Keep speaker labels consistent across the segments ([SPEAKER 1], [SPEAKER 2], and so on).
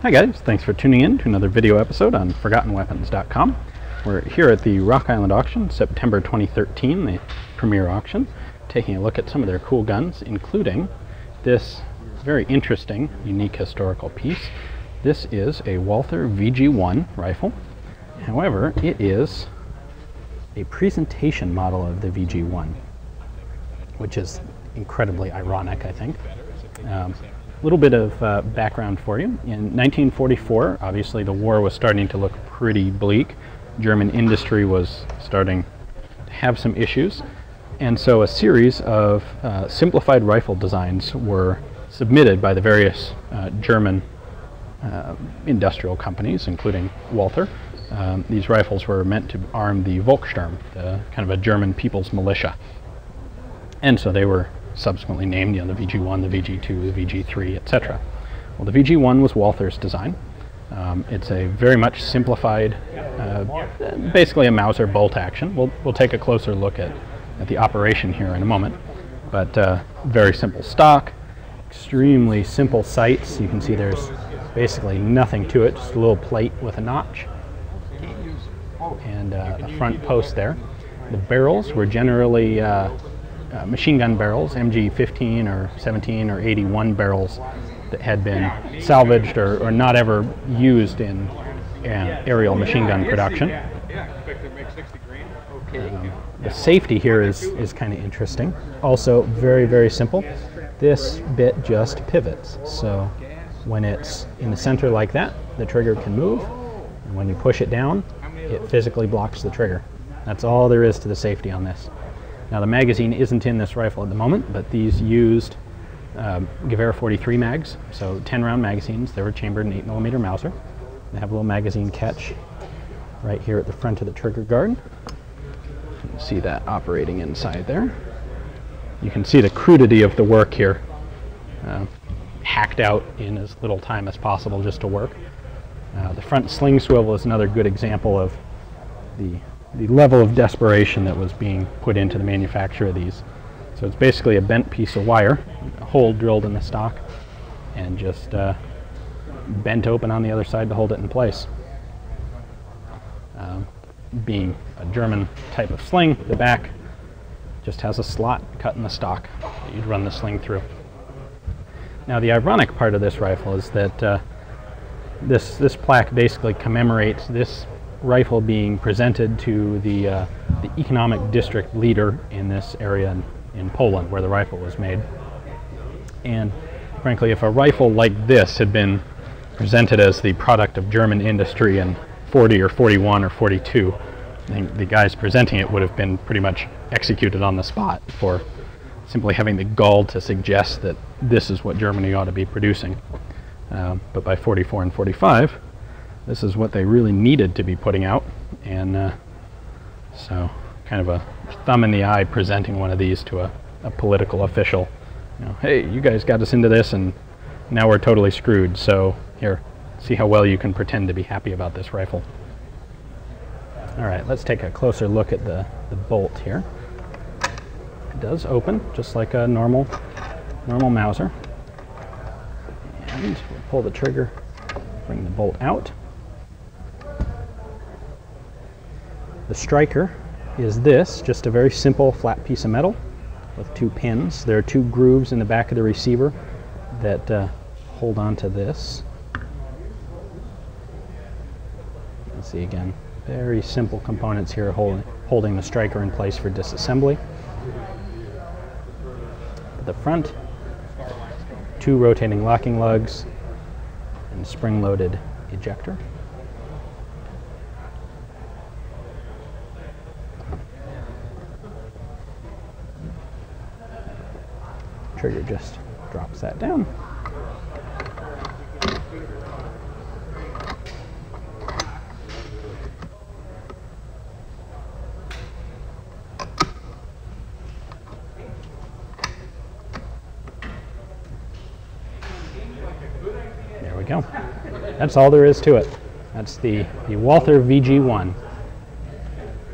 [SPEAKER 1] Hi guys, thanks for tuning in to another video episode on ForgottenWeapons.com. We're here at the Rock Island auction, September 2013, the premier auction, taking a look at some of their cool guns, including this very interesting, unique historical piece. This is a Walther VG-1 rifle. However, it is a presentation model of the VG-1, which is incredibly ironic, I think. A little bit of background for you. In 1944, obviously the war was starting to look pretty bleak. German industry was starting to have some issues, and so a series of simplified rifle designs were submitted by the various German industrial companies, including Walther. These rifles were meant to arm the Volkssturm, kind of a German people's militia. And so they were subsequently named, the VG-1, the VG-2, the VG-3, etc. Well, the VG-1 was Walther's design. It's a very much simplified, basically a Mauser bolt action. We'll take a closer look at the operation here in a moment. But very simple stock, extremely simple sights. You can see there's basically nothing to it, just a little plate with a notch and a front post there. The barrels were generally machine gun barrels, MG-15 or 17 or 81 barrels that had been salvaged or not ever used in aerial machine gun production. The safety here is kind of interesting. Also very, very simple. This bit just pivots. So when it's in the center like that, the trigger can move. And when you push it down, it physically blocks the trigger. That's all there is to the safety on this. Now the magazine isn't in this rifle at the moment, but these used Gewehr 43 mags, so 10-round magazines. They were chambered in 8mm Mauser. They have a little magazine catch right here at the front of the trigger guard. You can see that operating inside there. You can see the crudity of the work here, hacked out in as little time as possible just to work. The front sling swivel is another good example of the level of desperation that was being put into the manufacture of these. So it's basically a bent piece of wire, a hole drilled in the stock, and just bent open on the other side to hold it in place. Being a German type of sling, the back just has a slot cut in the stock that you'd run the sling through. Now the ironic part of this rifle is that this plaque basically commemorates this rifle being presented to the economic district leader in this area in Poland where the rifle was made. And frankly, if a rifle like this had been presented as the product of German industry in 40 or 41 or 42, I think the guys presenting it would have been pretty much executed on the spot for simply having the gall to suggest that this is what Germany ought to be producing. But by 44 and 45, this is what they really needed to be putting out, and so kind of a thumb in the eye presenting one of these to a political official. Hey, you guys got us into this and now we're totally screwed, so here, see how well you can pretend to be happy about this rifle. Alright, let's take a closer look at the bolt here. It does open just like a normal Mauser. And we'll pull the trigger, bring the bolt out. The striker is this, just a very simple flat piece of metal with two pins. There are two grooves in the back of the receiver that hold on to this. You can see again, very simple components here holding the striker in place for disassembly. At the front, two rotating locking lugs and a spring-loaded ejector. Trigger just drops that down. There we go. That's all there is to it. That's the Walther VG-1.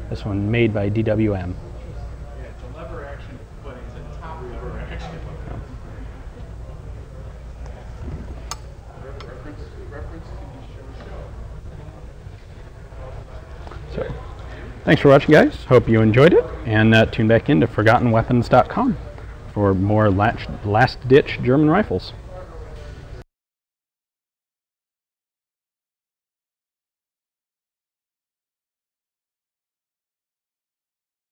[SPEAKER 1] This one made by DWM. So, thanks for watching, guys. Hope you enjoyed it, and tune back in to ForgottenWeapons.com for more last-ditch German rifles.